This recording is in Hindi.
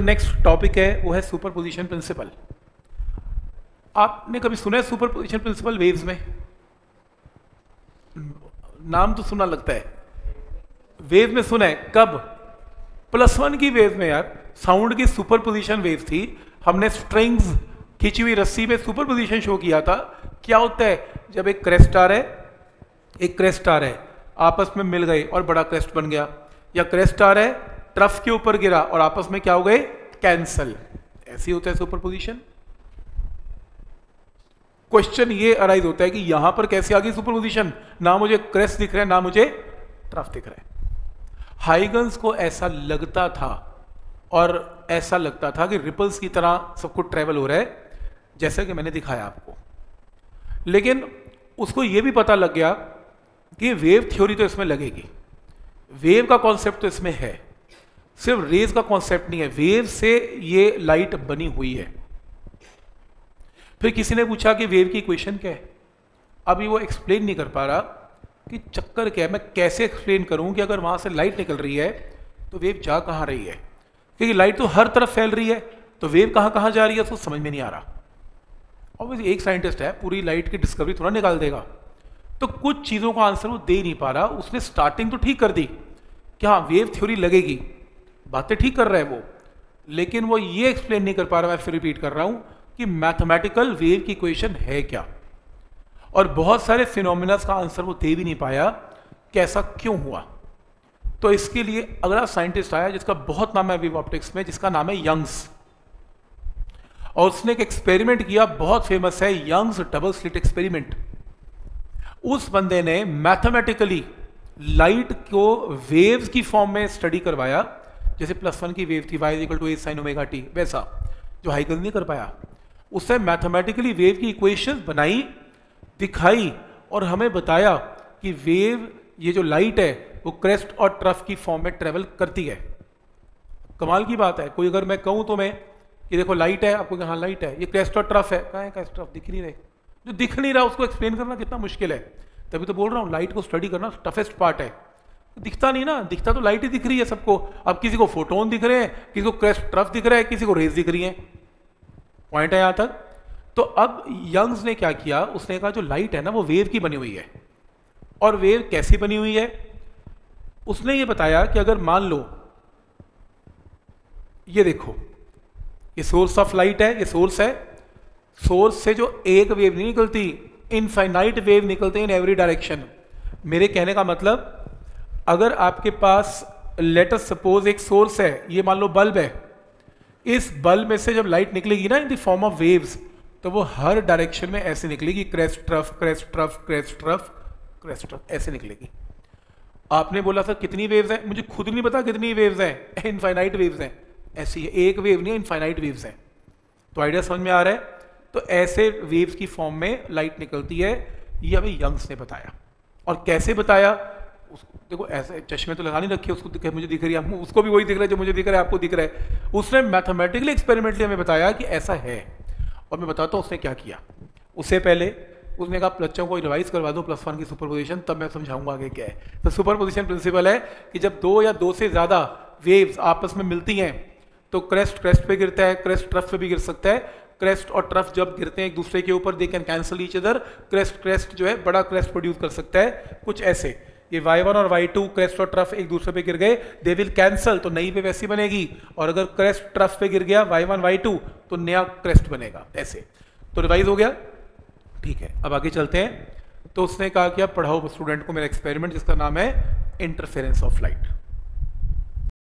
नेक्स्ट टॉपिक है वो है सुपरपोजिशन प्रिंसिपल। आपने कभी सुना है सुपरपोजिशन प्रिंसिपल वेव्स में? नाम तो सुना लगता है, वेव में सुना है। कब? +1 की वेव में यार, साउंड की सुपरपोजिशन वेव थी। हमने स्ट्रिंग्स खींची हुई रस्सी में सुपरपोजिशन शो किया था। क्या होता है जब एक क्रेस्ट आ रहा है, एक क्रेस्ट आ रहा है, आपस में मिल गए और बड़ा क्रेस्ट बन गया, या क्रेस्ट आ रहा है ट्रफ के ऊपर गिरा और आपस में क्या हो गए, कैंसल। ऐसे होता है सुपरपोजिशन। क्वेश्चन ये अराइज होता है कि यहां पर कैसे आ गई सुपरपोजिशन? ना मुझे क्रेस्ट दिख रहा है ना मुझे ट्रफ दिख रहा है। हाइगन्स को ऐसा लगता था, और ऐसा लगता था कि रिपल्स की तरह सब कुछ ट्रेवल हो रहा है, जैसा कि मैंने दिखाया आपको। लेकिन उसको यह भी पता लग गया कि वेव थ्योरी तो इसमें लगेगी, वेव का कॉन्सेप्ट तो इसमें है, सिर्फ रेज का कॉन्सेप्ट नहीं है। वेव से ये लाइट बनी हुई है। फिर किसी ने पूछा कि वेव की इक्वेशन क्या है? अभी वो एक्सप्लेन नहीं कर पा रहा कि चक्कर क्या है, मैं कैसे एक्सप्लेन करूं कि अगर वहां से लाइट निकल रही है तो वेव जा कहां रही है, क्योंकि लाइट तो हर तरफ फैल रही है, तो वेव कहां कहां जा रही है उसको समझ में नहीं आ रहा। ऑब्वियसली एक साइंटिस्ट है, पूरी लाइट की डिस्कवरी थोड़ा निकाल देगा, तो कुछ चीज़ों का आंसर वो दे ही नहीं पा रहा। उसने स्टार्टिंग तो ठीक कर दी कि हाँ वेव थ्योरी लगेगी, बातें ठीक कर रहा है वो, लेकिन वो ये एक्सप्लेन नहीं कर पा रहा, मैं फिर रिपीट कर रहा हूं, कि मैथमेटिकल वेव की इक्वेशन है क्या। और बहुत सारे फिनोमिना का आंसर वो दे भी नहीं पाया कि ऐसा क्यों हुआ। तो इसके लिए अगला साइंटिस्ट आया जिसका बहुत नाम है वेव ऑप्टिक्स में, जिसका नाम है यंग्स, और उसने एक एक्सपेरिमेंट किया, बहुत फेमस है, यंग्स डबल स्लिट एक्सपेरिमेंट। उस बंदे ने मैथमेटिकली लाइट को वेव्स की फॉर्म में स्टडी करवाया, जैसे +1 की वेव थी y = a sin ωt, वैसा, जो हाइगन्स नहीं कर पाया। उसने मैथमेटिकली वेव की इक्वेशन बनाई, दिखाई, और हमें बताया कि वेव, ये जो लाइट है वो क्रेस्ट और ट्रफ की फॉर्म में ट्रेवल करती है। कमाल की बात है। कोई अगर मैं कहूं तो मैं कि देखो लाइट है, आपको कहाँ लाइट है, ये क्रेस्ट और ट्रफ है, कहाँ है क्रेस्ट ट्रफ, दिख नहीं रहे। जो दिख नहीं रहा उसको एक्सप्लेन करना कितना मुश्किल है। तभी तो बोल रहा हूँ लाइट को स्टडी करना टफेस्ट पार्ट है। दिखता नहीं ना, दिखता तो लाइट ही दिख रही है सबको। अब किसी को फोटोन दिख रहे हैं, किसी को क्रेस्ट ट्रफ दिख रहा है, किसी को रेज दिख रही है। पॉइंट है यहां तक। तो अब यंग्स ने क्या किया, उसने कहा जो लाइट है ना वो वेव की बनी हुई है। और वेव कैसी बनी हुई है? उसने ये बताया कि अगर मान लो ये देखो, ये सोर्स ऑफ लाइट है, ये सोर्स है, सोर्स से जो एक वेव नहीं निकलती, इनफाइनाइट वेव निकलते हैं इन एवरी डायरेक्शन। मेरे कहने का मतलब, अगर आपके पास लेट अस सपोज एक सोर्स है, ये मान लो बल्ब है, इस बल्ब में से जब लाइट निकलेगी ना in the form of waves, तो वो हर डायरेक्शन में ऐसे निकलेगी, crest trough crest trough crest trough crest trough, ऐसे निकलेगी। आपने बोला सर कितनी वेव्स हैं? मुझे खुद नहीं पता कितनी वेव्स हैं, इनफाइनाइट वेव्स हैं। ऐसी है, एक वेव नहीं है, इनफाइनाइट वेव्स हैं। तो आइडिया समझ में आ रहा है? तो ऐसे वेव्स की फॉर्म में लाइट निकलती है, ये हमें यंग्स ने बताया। और कैसे बताया? देखो ऐसे चश्मे तो लगा नहीं रखे, उसको मुझे दिख रही है, उसको भी वही दिख रहा है जो मुझे दिख रहा है, आपको दिख रहा है। उसने मैथमेटिकली एक्सपेरिमेंटली हमें बताया कि ऐसा है। और मैं बताता हूँ उसने क्या किया। उससे पहले उसने कहा बच्चों को रिवाइज करवा दो +1 की सुपरपोजिशन, तब मैं समझाऊंगा आगे क्या है। तो सुपरपोजिशन प्रिंसिपल है कि जब दो या दो से ज्यादा वेव्स आपस में मिलती हैं तो क्रेस्ट क्रेस्ट पे गिरता है, क्रेस्ट ट्रफ पे भी गिर सकता है। क्रेस्ट और ट्रफ जब गिरते हैं एक दूसरे के ऊपर, they can cancel each other. Crest crest जो है बड़ा क्रेस्ट प्रोड्यूस कर सकता है, कुछ ऐसे। ये y1 और y2 क्रेस्ट और ट्रफ एक दूसरे पे गिर गए, दे विल कैंसल, तो नई वेव ऐसी बनेगी। और अगर क्रेस्ट ट्रफ पे गिर गया y1 y2 तो नया क्रेस्ट बनेगा, ऐसे। तो रिवाइज हो गया, ठीक है। अब आगे चलते हैं। तो उसने कहा कि आप पढ़ाओ स्टूडेंट को मेरा एक्सपेरिमेंट, जिसका नाम है इंटरफेरेंस ऑफ लाइट।